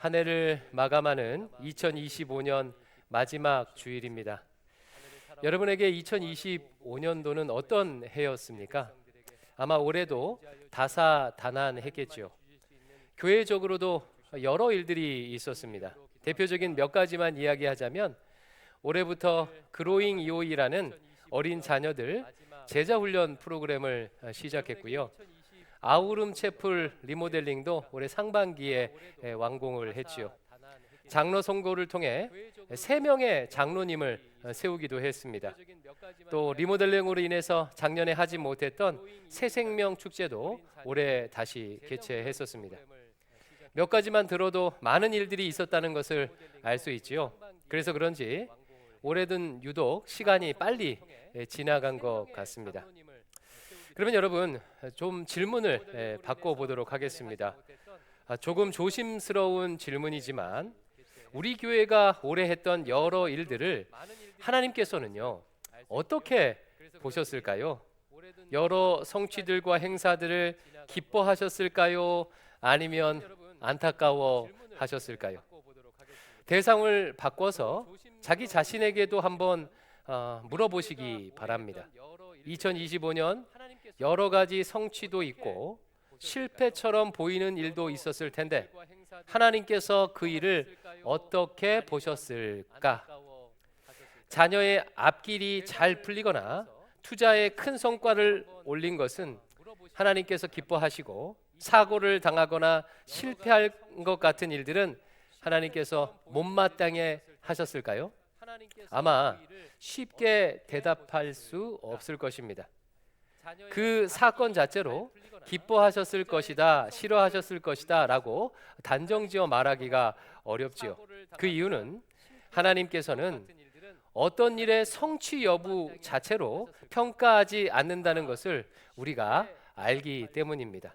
한 해를 마감하는 2025년 마지막 주일입니다. 여러분에게 2025년도는 어떤 해였습니까? 아마 올해도 다사다난했겠죠. 교회적으로도 여러 일들이 있었습니다. 대표적인 몇 가지만 이야기하자면 올해부터 그로잉 EOE라는 어린 자녀들 제자훈련 프로그램을 시작했고요. 아우름 채플 리모델링도 올해 상반기에 완공을 했지요. 장로 선거를 통해 3명의 장로님을 세우기도 했습니다. 또 리모델링으로 인해서 작년에 하지 못했던 새생명 축제도 올해 다시 개최했었습니다. 몇 가지만 들어도 많은 일들이 있었다는 것을 알 수 있지요. 그래서 그런지 올해는 유독 시간이 빨리 지나간 것 같습니다. 그러면 여러분 좀 질문을 바꿔보도록 하겠습니다. 조금 조심스러운 질문이지만 우리 교회가 올해 했던 여러 일들을 하나님께서는요 어떻게 보셨을까요? 여러 성취들과 행사들을 기뻐하셨을까요? 아니면 안타까워 하셨을까요? 대상을 바꿔서 자기 자신에게도 한번 물어보시기 바랍니다. 2025년 여러 가지 성취도 있고 실패처럼 보이는 일도 있었을 텐데 하나님께서 그 일을 어떻게 보셨을까? 자녀의 앞길이 잘 풀리거나 투자에 큰 성과를 올린 것은 하나님께서 기뻐하시고 사고를 당하거나 실패할 것 같은 일들은 하나님께서 못마땅해 하셨을까요? 아마 쉽게 대답할 수 없을 것입니다. 그 사건 자체로 기뻐하셨을 것이다, 싫어하셨을 것이다 라고 단정지어 말하기가 어렵지요. 그 이유는 하나님께서는 어떤 일의 성취 여부 자체로 평가하지 않는다는 것을 우리가 알기 때문입니다.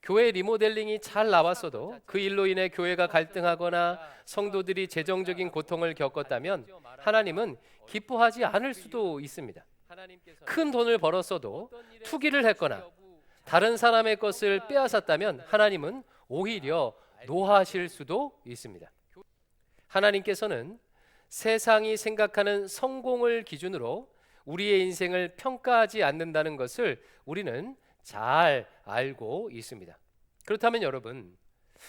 교회 리모델링이 잘 나왔어도 그 일로 인해 교회가 갈등하거나 성도들이 재정적인 고통을 겪었다면 하나님은 기뻐하지 않을 수도 있습니다. 큰 돈을 벌었어도 투기를 했거나 다른 사람의 것을 빼앗았다면 하나님은 오히려 노하실 수도 있습니다. 하나님께서는 세상이 생각하는 성공을 기준으로 우리의 인생을 평가하지 않는다는 것을 우리는 잘 알고 있습니다. 그렇다면 여러분,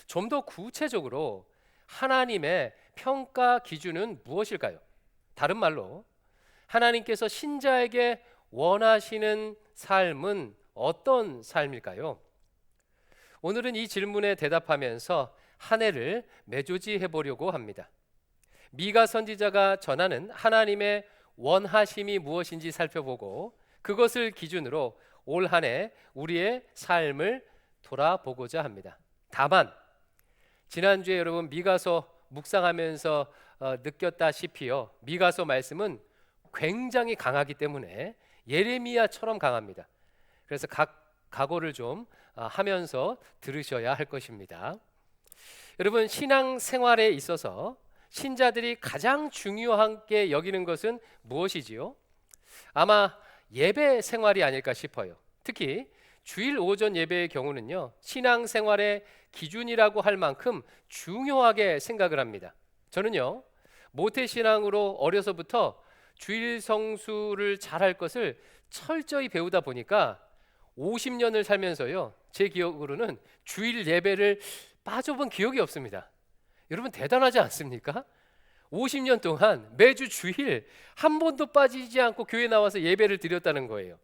좀 더 구체적으로 하나님의 평가 기준은 무엇일까요? 다른 말로 하나님께서 신자에게 원하시는 삶은 어떤 삶일까요? 오늘은 이 질문에 대답하면서 한 해를 매조지해 보려고 합니다. 미가 선지자가 전하는 하나님의 원하심이 무엇인지 살펴보고 그것을 기준으로 올 한 해 우리의 삶을 돌아보고자 합니다. 다만 지난주에 여러분 미가서 묵상하면서 느꼈다시피요, 미가서 말씀은 굉장히 강하기 때문에 예레미야처럼 강합니다. 그래서 각오를 좀 하면서 들으셔야 할 것입니다. 여러분, 신앙 생활에 있어서 신자들이 가장 중요하게 여기는 것은 무엇이지요? 아마 예배 생활이 아닐까 싶어요. 특히 주일 오전 예배의 경우는요, 신앙 생활의 기준이라고 할 만큼 중요하게 생각을 합니다. 저는요, 모태신앙으로 어려서부터 주일 성수를 잘할 것을 철저히 배우다 보니까 50년을 살면서요, 제 기억으로는 주일 예배를 빠져본 기억이 없습니다. 여러분 대단하지 않습니까? 50년 동안 매주 주일 한 번도 빠지지 않고 교회 나와서 예배를 드렸다는 거예요.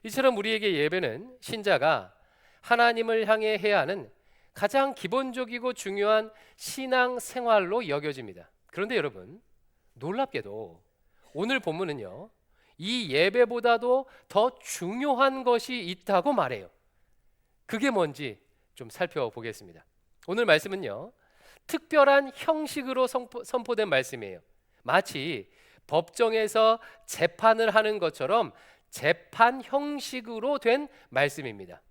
이처럼 우리에게 예배는 신자가 하나님을 향해 해야 하는 가장 기본적이고 중요한 신앙 생활로 여겨집니다. 그런데 여러분, 놀랍게도 오늘 본문은요, 이 예배보다도 더 중요한 것이 있다고 말해요. 그게 뭔지 좀 살펴보겠습니다. 오늘 말씀은요, 특별한 형식으로 선포된 말씀이에요. 마치 법정에서 재판을 하는 것처럼 재판 형식으로 된 말씀입니다.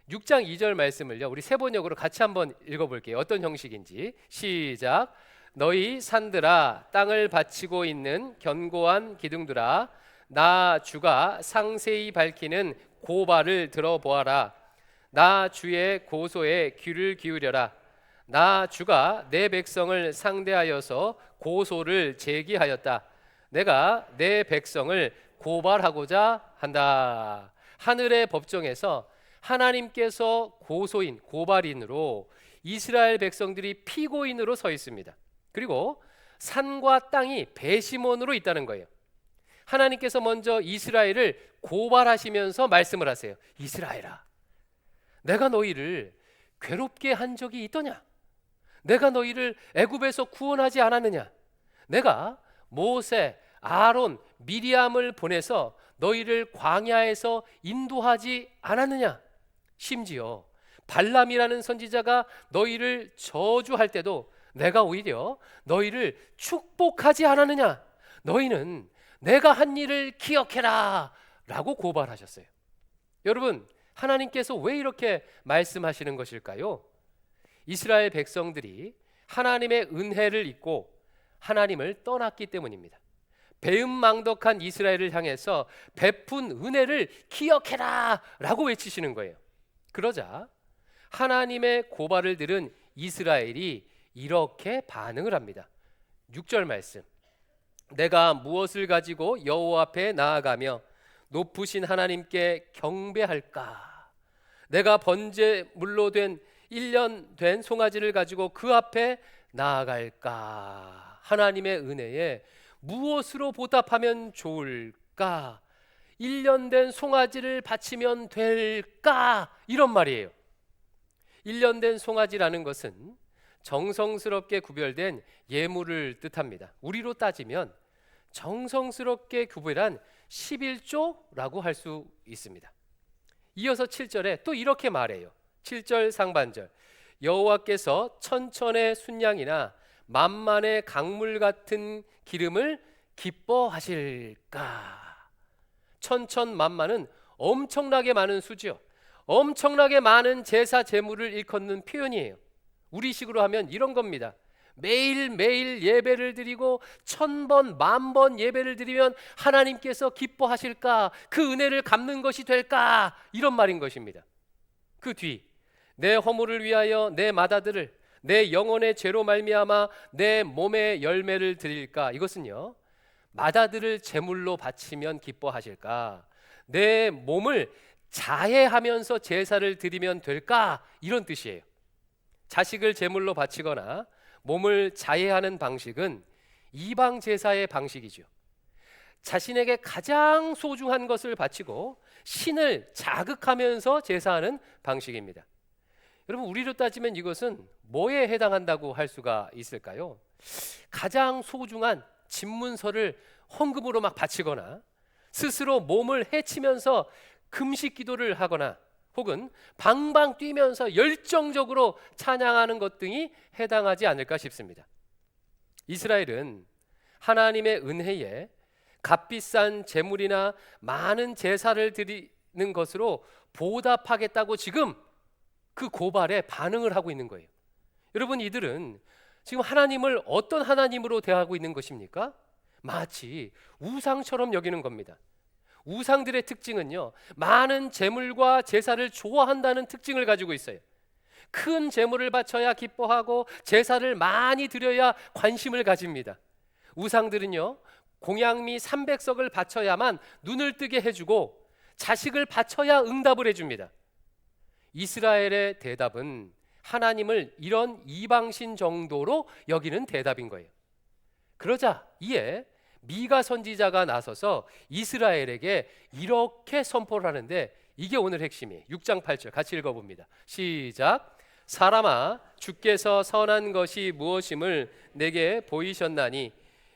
6장 2절 말씀을요, 우리 세 번역으로 같이 한번 읽어볼게요. 어떤 형식인지. 시작. 너희 산들아, 땅을 바치고 있는 견고한 기둥들아, 나 주가 상세히 밝히는 고발을 들어보아라. 나 주의 고소에 귀를 기울여라. 나 주가 내 백성을 상대하여서 고소를 제기하였다. 내가 내 백성을 고발하고자 한다. 하늘의 법정에서 하나님께서 고소인, 고발인으로 이스라엘 백성들이 피고인으로 서 있습니다. 그리고 산과 땅이 배심원으로 있다는 거예요. 하나님께서 먼저 이스라엘을 고발하시면서 말씀을 하세요. 이스라엘아, 내가 너희를 괴롭게 한 적이 있더냐? 내가 너희를 애굽에서 구원하지 않았느냐? 내가 모세, 아론, 미리암을 보내서 너희를 광야에서 인도하지 않았느냐? 심지어 발람이라는 선지자가 너희를 저주할 때도 내가 오히려 너희를 축복하지 않았느냐? 너희는 내가 한 일을 기억해라 라고 고발하셨어요. 여러분, 하나님께서 왜 이렇게 말씀하시는 것일까요? 이스라엘 백성들이 하나님의 은혜를 잊고 하나님을 떠났기 때문입니다. 배은망덕한 이스라엘을 향해서 베푼 은혜를 기억해라 라고 외치시는 거예요. 그러자 하나님의 고발을 들은 이스라엘이 이렇게 반응을 합니다. 6절 말씀, 내가 무엇을 가지고 여호와 앞에 나아가며 높으신 하나님께 경배할까? 내가 번제물로 된 1년 된 송아지를 가지고 그 앞에 나아갈까? 하나님의 은혜에 무엇으로 보답하면 좋을까? 1년 된 송아지를 바치면 될까? 이런 말이에요. 1년 된 송아지라는 것은 정성스럽게 구별된 예물을 뜻합니다. 우리로 따지면 정성스럽게 구별한 11조라고 할 수 있습니다. 이어서 7절에 또 이렇게 말해요. 7절 상반절, 여호와께서 천천의 순양이나 만만의 강물 같은 기름을 기뻐하실까? 천천만만은 엄청나게 많은 수죠. 엄청나게 많은 제사 제물을 일컫는 표현이에요. 우리식으로 하면 이런 겁니다. 매일매일 예배를 드리고 1000번, 10,000번 예배를 드리면 하나님께서 기뻐하실까? 그 은혜를 갚는 것이 될까? 이런 말인 것입니다. 그 뒤, 내 허물을 위하여 내 맏아들을, 내 영혼의 죄로 말미암아 내 몸의 열매를 드릴까? 이것은요, 맏아들을 제물로 바치면 기뻐하실까? 내 몸을 자해하면서 제사를 드리면 될까? 이런 뜻이에요. 자식을 제물로 바치거나 몸을 자해하는 방식은 이방 제사의 방식이죠. 자신에게 가장 소중한 것을 바치고 신을 자극하면서 제사하는 방식입니다. 여러분, 우리로 따지면 이것은 뭐에 해당한다고 할 수가 있을까요? 가장 소중한 집문서를 헌금으로 막 바치거나 스스로 몸을 해치면서 금식 기도를 하거나 혹은 방방 뛰면서 열정적으로 찬양하는 것 등이 해당하지 않을까 싶습니다. 이스라엘은 하나님의 은혜에 값비싼 제물이나 많은 제사를 드리는 것으로 보답하겠다고 지금 그 고발에 반응을 하고 있는 거예요. 여러분, 이들은 지금 하나님을 어떤 하나님으로 대하고 있는 것입니까? 마치 우상처럼 여기는 겁니다. 우상들의 특징은요, 많은 제물과 제사를 좋아한다는 특징을 가지고 있어요. 큰 제물을 바쳐야 기뻐하고 제사를 많이 드려야 관심을 가집니다. 우상들은요, 공양미 300석을 바쳐야만 눈을 뜨게 해주고 자식을 바쳐야 응답을 해줍니다. 이스라엘의 대답은 하나님을 이런 이방신 정도로 여기는 대답인 거예요. 그러자 이에 미가 선지자가 나서서 이스라엘에게 이렇게 선포를 하는데, 이게 오늘 핵심이에요. 6장 8절 같이 읽어봅니다. 시작. 사람아, 주께서 선한 것이 무엇임을 내게 보이셨나니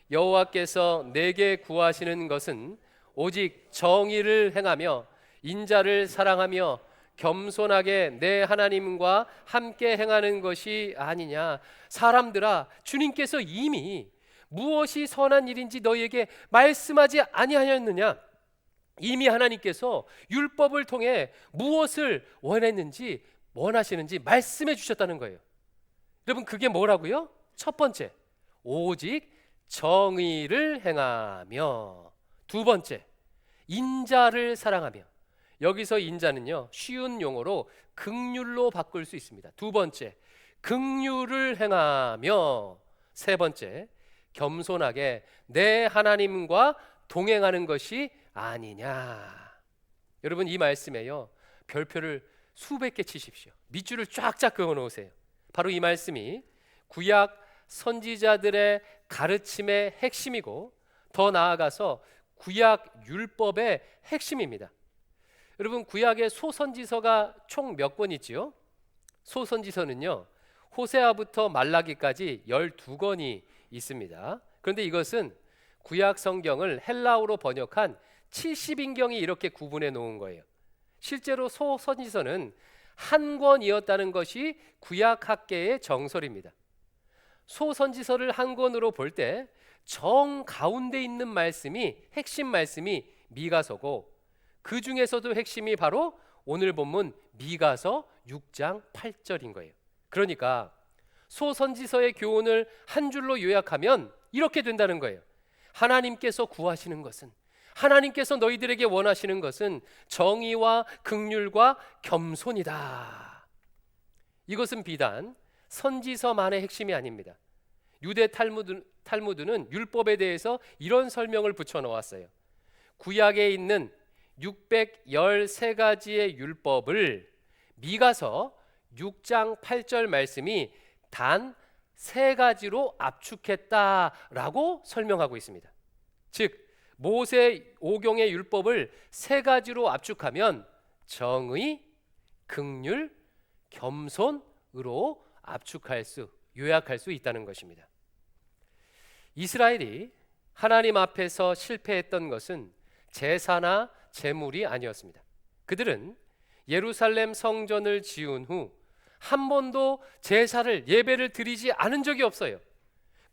여호와께서 내게 구하시는 것은 오직 정의를 행하며 인자를 사랑하며 겸손하게 내 하나님과 함께 행하는 것이 아니냐. 사람들아, 주님께서 이미 무엇이 선한 일인지 너희에게 말씀하지 아니하였느냐? 이미 하나님께서 율법을 통해 무엇을 원하시는지 말씀해 주셨다는 거예요. 여러분, 그게 뭐라고요? 첫 번째, 오직 정의를 행하며. 두 번째, 인자를 사랑하며. 여기서 인자는요, 쉬운 용어로 긍휼로 바꿀 수 있습니다. 두 번째, 긍휼을 행하며, 세 번째, 겸손하게 내 하나님과 동행하는 것이 아니냐. 여러분, 이 말씀에요, 별표를 수백 개 치십시오. 밑줄을 쫙쫙 그어 놓으세요. 바로 이 말씀이 구약 선지자들의 가르침의 핵심이고, 더 나아가서 구약 율법의 핵심입니다. 여러분, 구약의 소선지서가 총 몇 권 있지요? 소선지서는요, 호세아부터 말라기까지 12권이 있습니다. 그런데 이것은 구약 성경을 헬라어로 번역한 70인경이 이렇게 구분해 놓은 거예요. 실제로 소선지서는 한 권이었다는 것이 구약 학계의 정설입니다. 소선지서를 한 권으로 볼 때 정 가운데 있는 말씀이, 핵심 말씀이 미가서고, 그 중에서도 핵심이 바로 오늘 본문 미가서 6장 8절인 거예요. 그러니까 소선지서의 교훈을 한 줄로 요약하면 이렇게 된다는 거예요. 하나님께서 구하시는 것은, 하나님께서 너희들에게 원하시는 것은 정의와 긍휼과 겸손이다. 이것은 비단 선지서만의 핵심이 아닙니다. 유대 탈무드는 율법에 대해서 이런 설명을 붙여 놓았어요. 구약에 있는 613가지의 율법을 미가서 6장 8절 말씀이 단 3가지로 압축했다라고 설명하고 있습니다. 즉 모세 오경의 율법을 3가지로 압축하면 정의, 긍휼, 겸손으로 요약할 수 있다는 것입니다. 이스라엘이 하나님 앞에서 실패했던 것은 제사나 제물이 아니었습니다. 그들은 예루살렘 성전을 지은 후 한 번도 제사를, 예배를 드리지 않은 적이 없어요.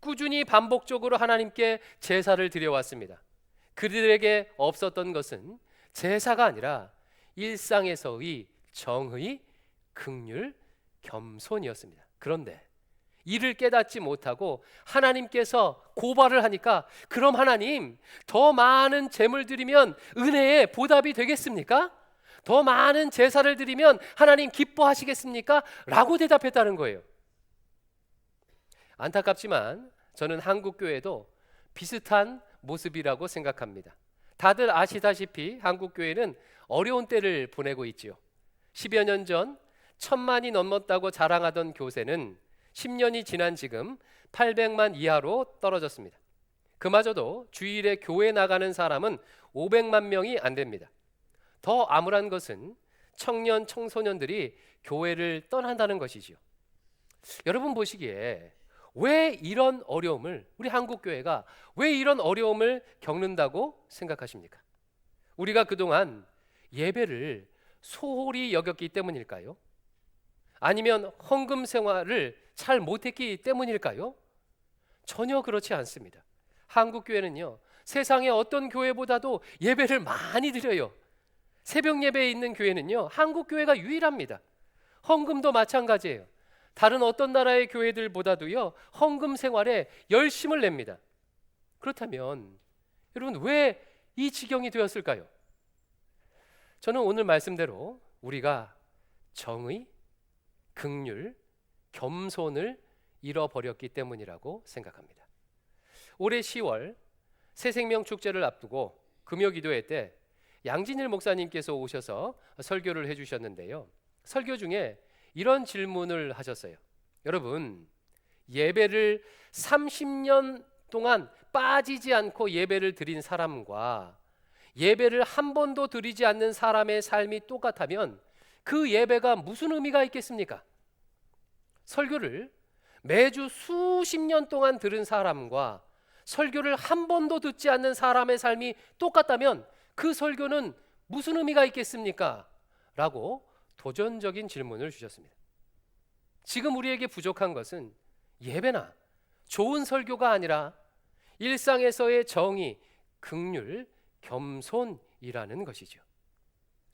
꾸준히 반복적으로 하나님께 제사를 드려왔습니다. 그들에게 없었던 것은 제사가 아니라 일상에서의 정의, 긍휼, 겸손이었습니다. 그런데 이를 깨닫지 못하고 하나님께서 고발을 하니까, 그럼 하나님, 더 많은 제물 드리면 은혜의 보답이 되겠습니까? 더 많은 제사를 드리면 하나님 기뻐하시겠습니까? 라고 대답했다는 거예요. 안타깝지만 저는 한국 교회도 비슷한 모습이라고 생각합니다. 다들 아시다시피 한국 교회는 어려운 때를 보내고 있지요. 10여 년 전 1000만이 넘었다고 자랑하던 교세는 10년이 지난 지금 800만 이하로 떨어졌습니다. 그마저도 주일에 교회 나가는 사람은 500만 명이 안 됩니다. 더 암울한 것은 청년, 청소년들이 교회를 떠난다는 것이지요. 여러분 보시기에 왜 이런 어려움을, 우리 한국 교회가 왜 이런 어려움을 겪는다고 생각하십니까? 우리가 그동안 예배를 소홀히 여겼기 때문일까요? 아니면 헌금 생활을 잘 못했기 때문일까요? 전혀 그렇지 않습니다. 한국 교회는요, 세상의 어떤 교회보다도 예배를 많이 드려요. 새벽 예배에 있는 교회는요, 한국 교회가 유일합니다. 헌금도 마찬가지예요. 다른 어떤 나라의 교회들보다도요, 헌금 생활에 열심을 냅니다. 그렇다면 여러분, 왜 이 지경이 되었을까요? 저는 오늘 말씀대로 우리가 정의, 긍휼, 겸손을 잃어버렸기 때문이라고 생각합니다. 올해 10월 새생명 축제를 앞두고 금요 기도회 때 양진일 목사님께서 오셔서 설교를 해주셨는데요. 설교 중에 이런 질문을 하셨어요. 여러분, 예배를 30년 동안 빠지지 않고 예배를 드린 사람과 예배를 한 번도 드리지 않는 사람의 삶이 똑같다면 그 예배가 무슨 의미가 있겠습니까? 설교를 매주 수십 년 동안 들은 사람과 설교를 한 번도 듣지 않는 사람의 삶이 똑같다면 그 설교는 무슨 의미가 있겠습니까? 라고 도전적인 질문을 주셨습니다. 지금 우리에게 부족한 것은 예배나 좋은 설교가 아니라 일상에서의 정의, 긍휼, 겸손이라는 것이죠.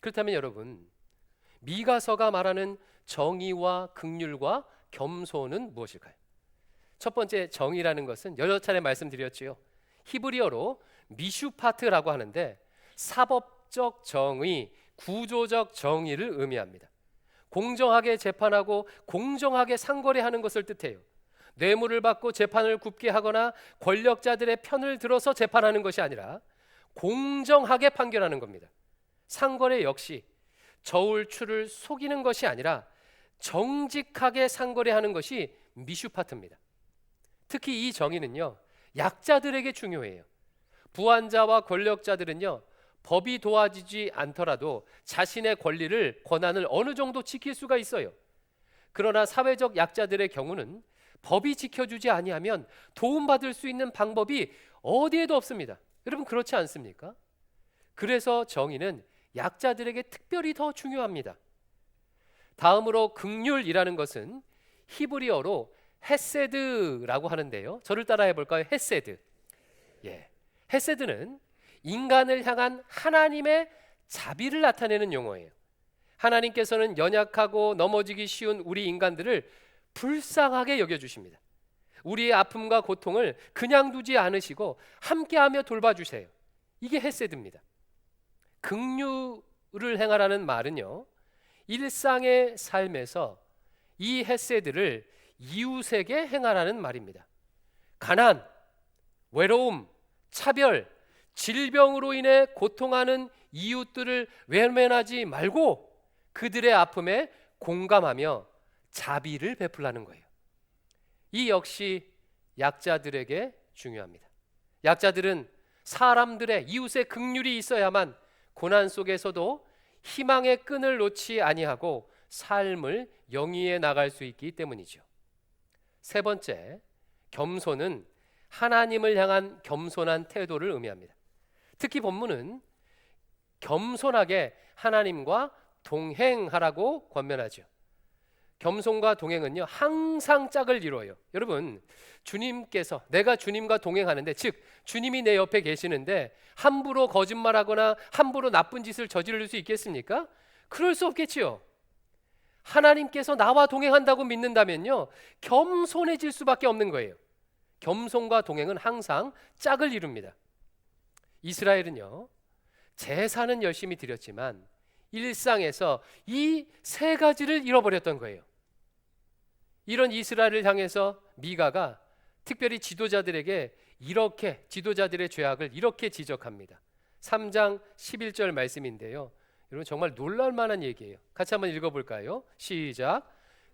그렇다면 여러분, 미가서가 말하는 정의와 긍휼과 겸손은 무엇일까요? 첫 번째, 정의라는 것은 여러 차례 말씀드렸지요. 히브리어로 미슈파트라고 하는데 사법적 정의, 구조적 정의를 의미합니다. 공정하게 재판하고 공정하게 상거래하는 것을 뜻해요. 뇌물을 받고 재판을 굽게 하거나 권력자들의 편을 들어서 재판하는 것이 아니라 공정하게 판결하는 겁니다. 상거래 역시 저울추를 속이는 것이 아니라 정직하게 상거래하는 것이 미슈파트입니다. 특히 이 정의는요, 약자들에게 중요해요. 부한자와 권력자들은요, 법이 도와주지 않더라도 자신의 권리를, 권한을 어느 정도 지킬 수가 있어요. 그러나 사회적 약자들의 경우는 법이 지켜주지 아니하면 도움받을 수 있는 방법이 어디에도 없습니다. 여러분, 그렇지 않습니까? 그래서 정의는 약자들에게 특별히 더 중요합니다. 다음으로 긍휼이라는 것은 히브리어로 헤세드라고 하는데요. 저를 따라 해볼까요? 헤세드. 헤세드는 인간을 향한 하나님의 자비를 나타내는 용어예요. 하나님께서는 연약하고 넘어지기 쉬운 우리 인간들을 불쌍하게 여겨주십니다. 우리의 아픔과 고통을 그냥 두지 않으시고 함께하며 돌봐주세요. 이게 헤세드입니다. 긍휼을 행하라는 말은요, 일상의 삶에서 이 헤세드를 이웃에게 행하라는 말입니다. 가난, 외로움, 차별, 질병으로 인해 고통하는 이웃들을 외면하지 말고 그들의 아픔에 공감하며 자비를 베풀라는 거예요. 이 역시 약자들에게 중요합니다. 약자들은 사람들의, 이웃의 긍휼이 있어야만 고난 속에서도 희망의 끈을 놓지 아니하고 삶을 영위해 나갈 수 있기 때문이죠. 세 번째, 겸손은 하나님을 향한 겸손한 태도를 의미합니다. 특히 본문은 겸손하게 하나님과 동행하라고 권면하죠. 겸손과 동행은요, 항상 짝을 이루어요. 여러분, 주님께서, 내가 주님과 동행하는데, 즉 주님이 내 옆에 계시는데 함부로 거짓말하거나 함부로 나쁜 짓을 저지를 수 있겠습니까? 그럴 수 없겠지요. 하나님께서 나와 동행한다고 믿는다면요, 겸손해질 수밖에 없는 거예요. 겸손과 동행은 항상 짝을 이룹니다. 이스라엘은요, 제사는 열심히 드렸지만 일상에서 이 세 가지를 잃어버렸던 거예요. 이런 이스라엘을 향해서 미가가 특별히 지도자들에게 이렇게, 지도자들의 죄악을 이렇게 지적합니다. 3장 11절 말씀인데요, 여러분 정말 놀랄만한 얘기예요. 같이 한번 읽어볼까요? 시작.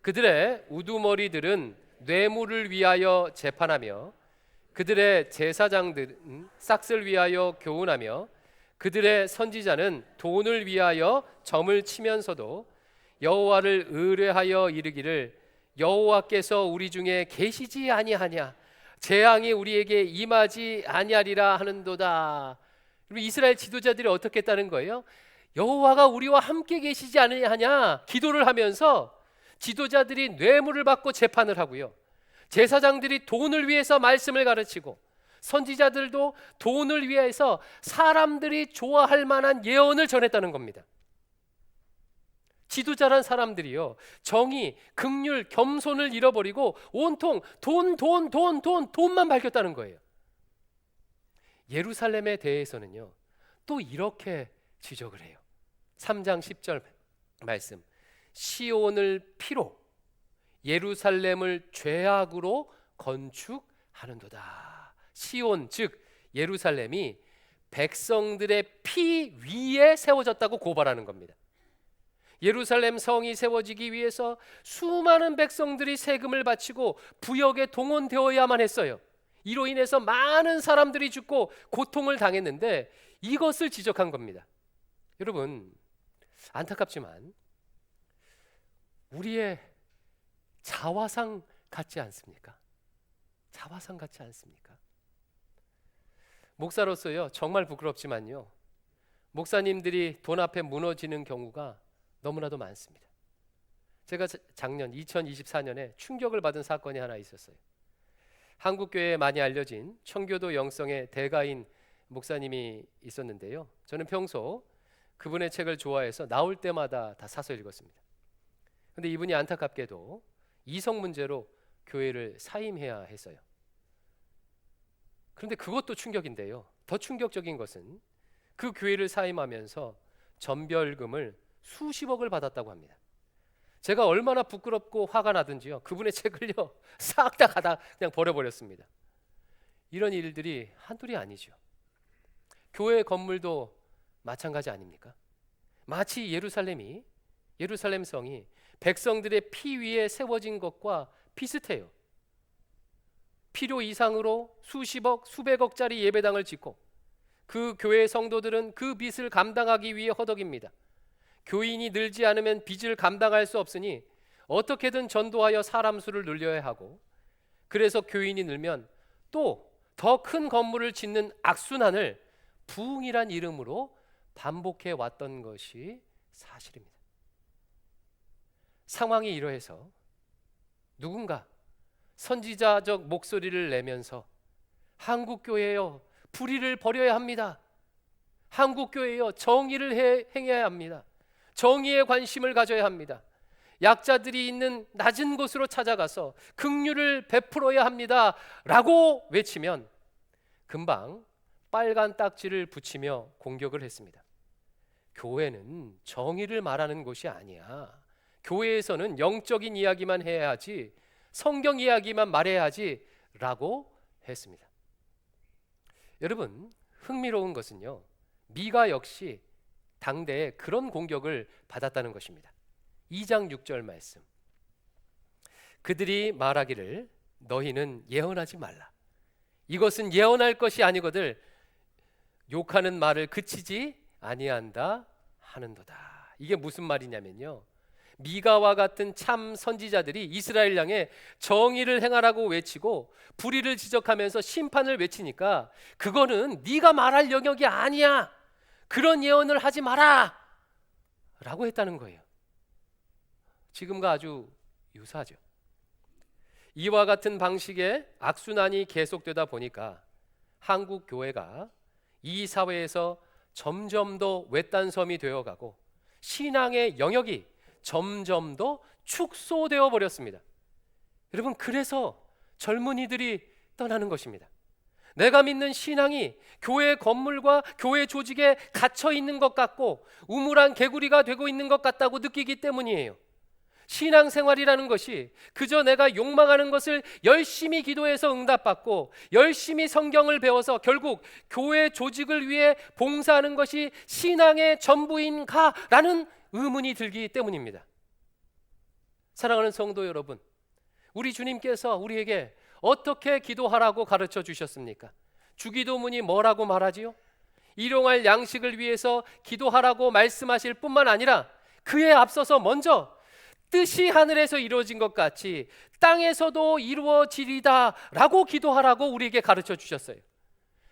그들의 우두머리들은 뇌물을 위하여 재판하며 그들의 제사장들은 싹을 위하여 교훈하며 그들의 선지자는 돈을 위하여 점을 치면서도 여호와를 의뢰하여 이르기를 여호와께서 우리 중에 계시지 아니하냐, 재앙이 우리에게 임하지 아니하리라 하는도다. 이스라엘 지도자들이 어떻게 했다는 거예요? 여호와가 우리와 함께 계시지 아니하냐 기도를 하면서 지도자들이 뇌물을 받고 재판을 하고요, 제사장들이 돈을 위해서 말씀을 가르치고 선지자들도 돈을 위해서 사람들이 좋아할 만한 예언을 전했다는 겁니다. 지도자란 사람들이요, 정의, 긍휼, 겸손을 잃어버리고 온통 돈만 밝혔다는 거예요. 예루살렘에 대해서는요, 또 이렇게 지적을 해요. 3장 10절 말씀. 시온을 피로 예루살렘을 죄악으로 건축하는도다. 시온, 즉 예루살렘이 백성들의 피 위에 세워졌다고 고발하는 겁니다. 예루살렘 성이 세워지기 위해서 수많은 백성들이 세금을 바치고 부역에 동원되어야만 했어요. 이로 인해서 많은 사람들이 죽고 고통을 당했는데 이것을 지적한 겁니다. 여러분, 안타깝지만 우리의 자화상 같지 않습니까? 자화상 같지 않습니까? 목사로서요, 정말 부끄럽지만요, 목사님들이 돈 앞에 무너지는 경우가 너무나도 많습니다. 제가 작년 2024년에 충격을 받은 사건이 하나 있었어요. 한국교회에 많이 알려진 청교도 영성의 대가인 목사님이 있었는데요, 저는 평소 그분의 책을 좋아해서 나올 때마다 다 사서 읽었습니다. 근데 이분이 안타깝게도 이성 문제로 교회를 사임해야 했어요. 그런데 그것도 충격인데요, 더 충격적인 것은 그 교회를 사임하면서 전별금을 수십억을 받았다고 합니다. 제가 얼마나 부끄럽고 화가 나든지요, 그분의 책을요 싹 다 가다 그냥 버려버렸습니다. 이런 일들이 한둘이 아니죠. 교회 건물도 마찬가지 아닙니까? 마치 예루살렘 성이 백성들의 피 위에 세워진 것과 비슷해요. 필요 이상으로 수십억, 수백억짜리 예배당을 짓고 그 교회 성도들은 그 빚을 감당하기 위해 허덕입니다. 교인이 늘지 않으면 빚을 감당할 수 없으니 어떻게든 전도하여 사람 수를 늘려야 하고, 그래서 교인이 늘면 또 더 큰 건물을 짓는 악순환을 부흥이란 이름으로 반복해 왔던 것이 사실입니다. 상황이 이러해서 누군가 선지자적 목소리를 내면서 한국교회여 불의를 버려야 합니다. 한국교회여 정의를 행해야 합니다. 정의에 관심을 가져야 합니다. 약자들이 있는 낮은 곳으로 찾아가서 긍휼을 베풀어야 합니다 라고 외치면 금방 빨간 딱지를 붙이며 공격을 했습니다. 교회는 정의를 말하는 곳이 아니야. 교회에서는 영적인 이야기만 해야 하지, 성경 이야기만 말해야 하지 라고 했습니다. 여러분, 흥미로운 것은요, 미가 역시 당대에 그런 공격을 받았다는 것입니다. 2장 6절 말씀, 그들이 말하기를 너희는 예언하지 말라. 이것은 예언할 것이 아니거들 욕하는 말을 그치지 아니한다 하는도다. 이게 무슨 말이냐면요, 미가와 같은 참 선지자들이 이스라엘 향해 정의를 행하라고 외치고 불의를 지적하면서 심판을 외치니까 그거는 네가 말할 영역이 아니야, 그런 예언을 하지 마라 라고 했다는 거예요. 지금과 아주 유사하죠. 이와 같은 방식의 악순환이 계속되다 보니까 한국 교회가 이 사회에서 점점 더 외딴섬이 되어가고 신앙의 영역이 점점 더 축소되어 버렸습니다. 여러분, 그래서 젊은이들이 떠나는 것입니다. 내가 믿는 신앙이 교회 건물과 교회 조직에 갇혀 있는 것 같고 우물안 개구리가 되고 있는 것 같다고 느끼기 때문이에요. 신앙생활이라는 것이 그저 내가 욕망하는 것을 열심히 기도해서 응답받고 열심히 성경을 배워서 결국 교회 조직을 위해 봉사하는 것이 신앙의 전부인가라는 의문이 들기 때문입니다. 사랑하는 성도 여러분, 우리 주님께서 우리에게 어떻게 기도하라고 가르쳐 주셨습니까? 주기도문이 뭐라고 말하지요? 일용할 양식을 위해서 기도하라고 말씀하실 뿐만 아니라 그에 앞서서 먼저 뜻이 하늘에서 이루어진 것 같이 땅에서도 이루어지리다 라고 기도하라고 우리에게 가르쳐 주셨어요.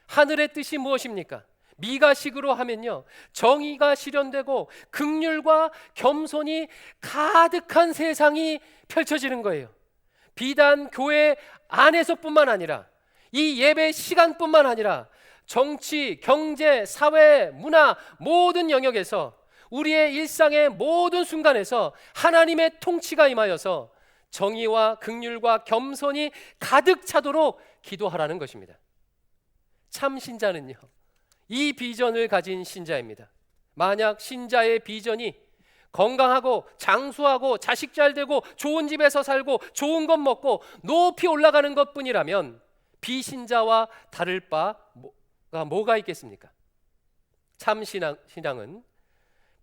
하늘의 뜻이 무엇입니까? 미가식으로 하면요, 정의가 실현되고 긍휼과 겸손이 가득한 세상이 펼쳐지는 거예요. 비단 교회 안에서뿐만 아니라 이 예배 시간뿐만 아니라 정치, 경제, 사회, 문화 모든 영역에서 우리의 일상의 모든 순간에서 하나님의 통치가 임하여서 정의와 긍휼과 겸손이 가득 차도록 기도하라는 것입니다. 참 신자는요, 이 비전을 가진 신자입니다. 만약 신자의 비전이 건강하고 장수하고 자식 잘 되고 좋은 집에서 살고 좋은 것 먹고 높이 올라가는 것뿐이라면 비신자와 다를 바가 뭐가 있겠습니까? 참 신앙은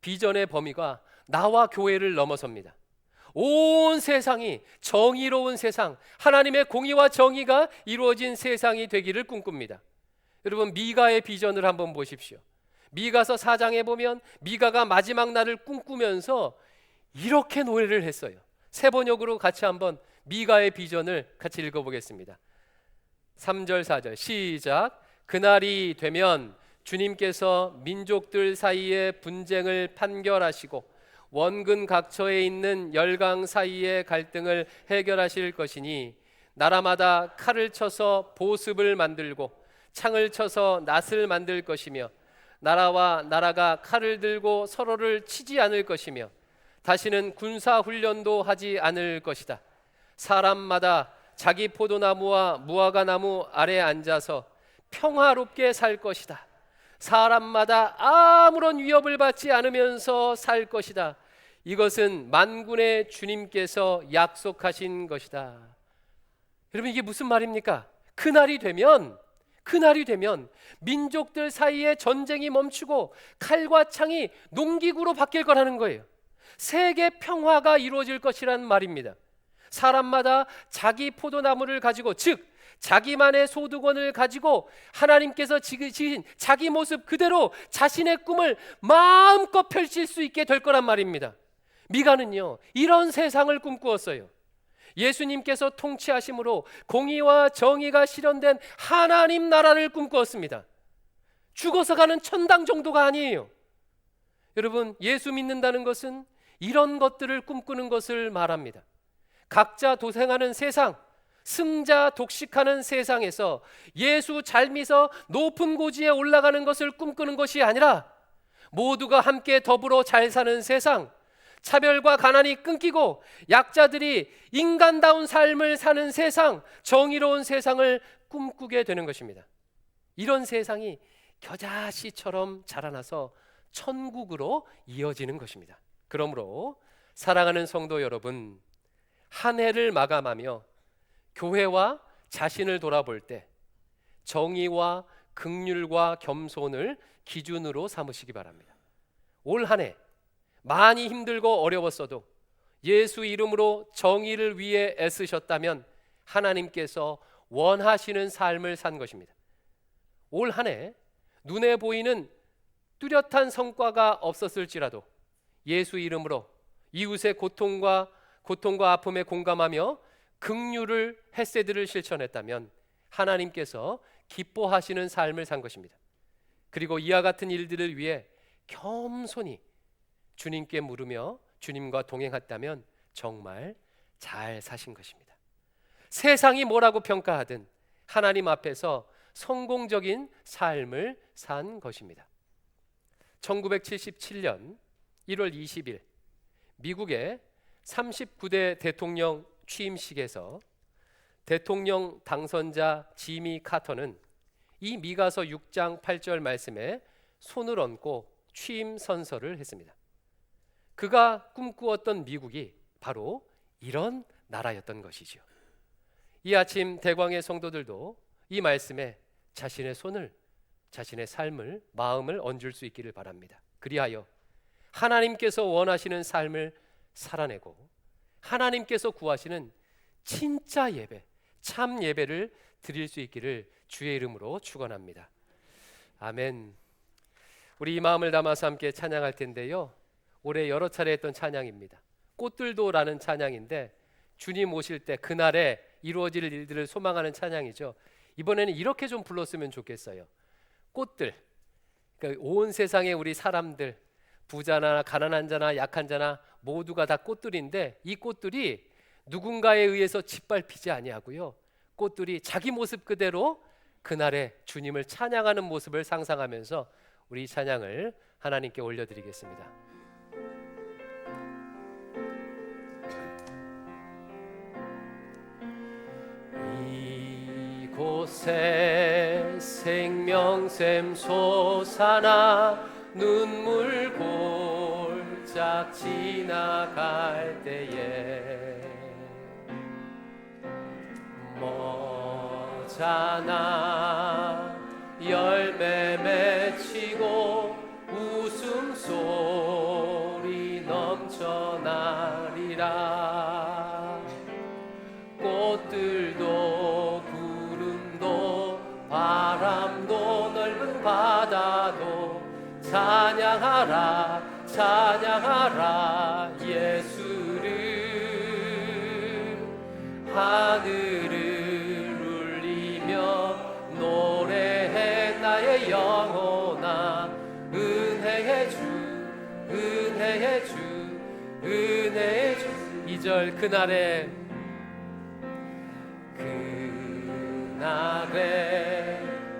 비전의 범위가 나와 교회를 넘어섭니다. 온 세상이 정의로운 세상, 하나님의 공의와 정의가 이루어진 세상이 되기를 꿈꿉니다. 여러분, 미가의 비전을 한번 보십시오. 미가서 4장에 보면 미가가 마지막 날을 꿈꾸면서 이렇게 노래를 했어요. 세 번역으로 같이 한번 미가의 비전을 같이 읽어보겠습니다. 3절 4절 시작. 그날이 되면 주님께서 민족들 사이의 분쟁을 판결하시고 원근 각처에 있는 열강 사이의 갈등을 해결하실 것이니 나라마다 칼을 쳐서 보습을 만들고 창을 쳐서 낫을 만들 것이며 나라와 나라가 칼을 들고 서로를 치지 않을 것이며 다시는 군사훈련도 하지 않을 것이다. 사람마다 자기 포도나무와 무화과나무 아래 앉아서 평화롭게 살 것이다. 사람마다 아무런 위협을 받지 않으면서 살 것이다. 이것은 만군의 주님께서 약속하신 것이다. 여러분, 이게 무슨 말입니까? 그날이 되면 민족들 사이에 전쟁이 멈추고 칼과 창이 농기구로 바뀔 거라는 거예요. 세계 평화가 이루어질 것이란 말입니다. 사람마다 자기 포도나무를 가지고, 즉 자기만의 소득원을 가지고 하나님께서 지으신 자기 모습 그대로 자신의 꿈을 마음껏 펼칠 수 있게 될 거란 말입니다. 미가는요, 이런 세상을 꿈꾸었어요. 예수님께서 통치하심으로 공의와 정의가 실현된 하나님 나라를 꿈꾸었습니다. 죽어서 가는 천당 정도가 아니에요. 여러분, 예수 믿는다는 것은 이런 것들을 꿈꾸는 것을 말합니다. 각자 도생하는 세상, 승자 독식하는 세상에서 예수 잘 믿어 높은 고지에 올라가는 것을 꿈꾸는 것이 아니라 모두가 함께 더불어 잘 사는 세상, 차별과 가난이 끊기고 약자들이 인간다운 삶을 사는 세상, 정의로운 세상을 꿈꾸게 되는 것입니다. 이런 세상이 겨자씨처럼 자라나서 천국으로 이어지는 것입니다. 그러므로 사랑하는 성도 여러분, 한 해를 마감하며 교회와 자신을 돌아볼 때 정의와 긍휼과 겸손을 기준으로 삼으시기 바랍니다. 올 한 해 많이 힘들고 어려웠어도 예수 이름으로 정의를 위해 애쓰셨다면 하나님께서 원하시는 삶을 산 것입니다. 올 한 해 눈에 보이는 뚜렷한 성과가 없었을지라도 예수 이름으로 이웃의 고통과 아픔에 공감하며 긍휼을 헤세드를 실천했다면 하나님께서 기뻐하시는 삶을 산 것입니다. 그리고 이와 같은 일들을 위해 겸손히 주님께 물으며 주님과 동행했다면 정말 잘 사신 것입니다. 세상이 뭐라고 평가하든 하나님 앞에서 성공적인 삶을 산 것입니다. 1977년 1월 20일 미국의 39대 대통령 취임식에서 대통령 당선자 지미 카터는 이 미가서 6장 8절 말씀에 손을 얹고 취임 선서를 했습니다. 그가 꿈꾸었던 미국이 바로 이런 나라였던 것이죠. 이 아침 대광의 성도들도 이 말씀에 자신의 손을, 자신의 삶을, 마음을 얹을 수 있기를 바랍니다. 그리하여 하나님께서 원하시는 삶을 살아내고 하나님께서 구하시는 진짜 예배, 참 예배를 드릴 수 있기를 주의 이름으로 축원합니다. 아멘. 우리 이 마음을 담아서 함께 찬양할 텐데요, 올해 여러 차례 했던 찬양입니다. 꽃들도라는 찬양인데 주님 오실 때 그날에 이루어질 일들을 소망하는 찬양이죠. 이번에는 이렇게 좀 불렀으면 좋겠어요. 꽃들, 그러니까 온 세상의 우리 사람들, 부자나 가난한 자나 약한 자나 모두가 다 꽃들인데 이 꽃들이 누군가에 의해서 짓밟히지 아니하고요, 꽃들이 자기 모습 그대로 그날에 주님을 찬양하는 모습을 상상하면서 우리 이 찬양을 하나님께 올려드리겠습니다. 이곳에 생명샘 솟아나 눈물 골짝 지나갈 때에 머자나 열매 맺히고 웃음소리 넘쳐나리라. 꽃들도 구름도 바람도 넓은 바다도 찬양하라 찬양하라 예수를. 하늘을 울리며 노래해 나의 영혼아. 은혜의 주 은혜의 주 은혜의 주. 2절 그날에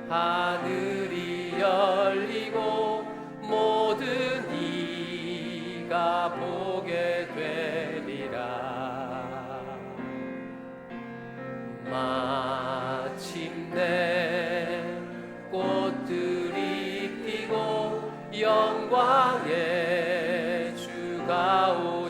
하늘이 열리고 모든 이가 보게 되리라. 마침내 꽃들이 피고 영광의 주가 오리라.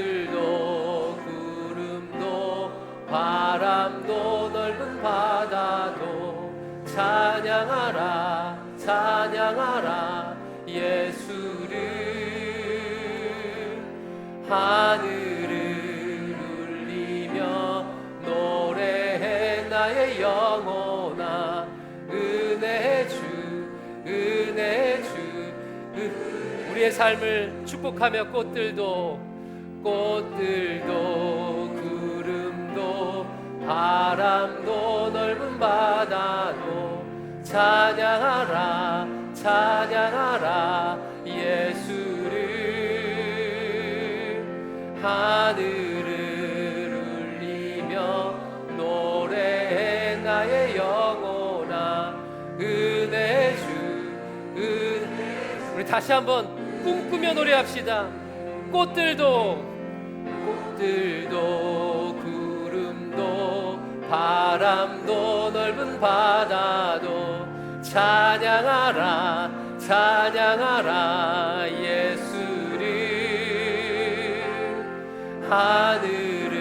꽃들도 구름도 바람도 넓은 바다도 찬양하라 찬양하라 예수를. 하늘을 울리며 노래해 나의 영혼아. 은혜 주 은혜 주. 우리의 삶을 축복하며 꽃들도 구름도 바람도 넓은 바다도 찬양하라 찬양하라 예수를. 하늘을 울리며 노래해 나의 영혼아. 은혜 주 은혜. 우리 다시 한번 꿈꾸며 노래합시다. 꽃들도 구름도 바람도 넓은 바다도 찬양하라 찬양하라 예수를. 하늘을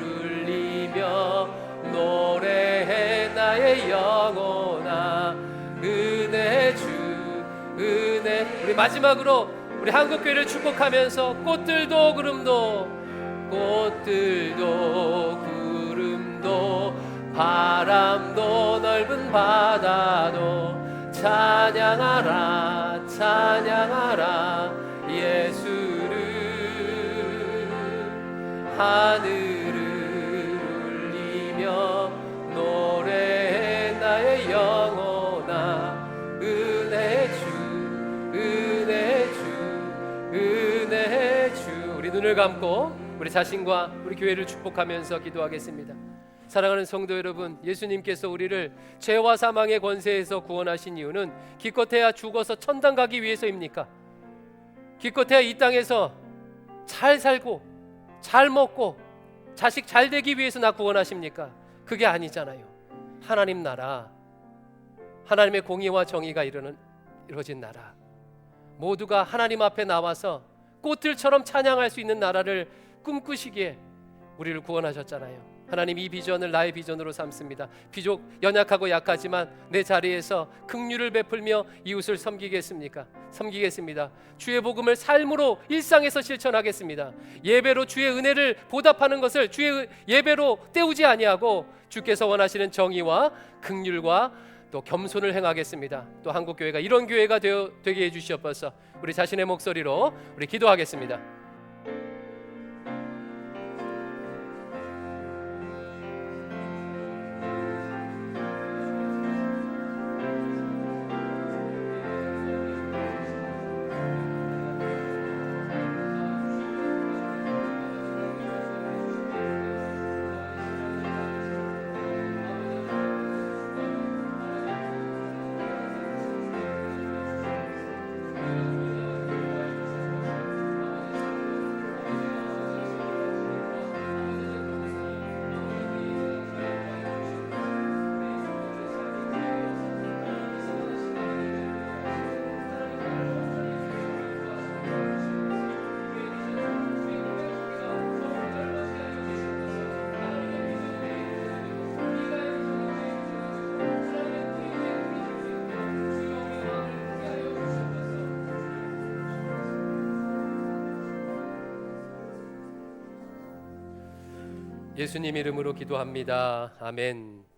울리며 노래해 나의 영혼아. 은혜 주 은혜. 우리 마지막으로 우리 한국교회를 축복하면서 꽃들도 구름도 바람도 넓은 바다도 찬양하라 찬양하라 예수를. 하늘을 울리며 노래해 나의 영혼아. 은혜 주 은혜 주 은혜 주. 우리 눈을 감고 우리 자신과 우리 교회를 축복하면서 기도하겠습니다. 사랑하는 성도 여러분, 예수님께서 우리를 죄와 사망의 권세에서 구원하신 이유는 기껏해야 죽어서 천당 가기 위해서입니까? 기껏해야 이 땅에서 잘 살고 잘 먹고 자식 잘 되기 위해서 나 구원하십니까? 그게 아니잖아요. 하나님 나라, 하나님의 공의와 정의가 이루어진 나라, 모두가 하나님 앞에 나와서 꽃들처럼 찬양할 수 있는 나라를 꿈꾸시기에 우리를 구원하셨잖아요. 하나님 이 비전을 나의 비전으로 삼습니다. 비록 연약하고 약하지만 내 자리에서 긍휼을 베풀며 이웃을 섬기겠습니다. 주의 복음을 삶으로 일상에서 실천하겠습니다. 예배로 주의 은혜를 보답하는 것을 주의 예배로 때우지 아니하고 주께서 원하시는 정의와 긍휼과 또 겸손을 행하겠습니다. 또 한국교회가 이런 교회가 되게 해주시옵소서. 우리 자신의 목소리로 우리 기도하겠습니다. 예수님 이름으로 기도합니다. 아멘.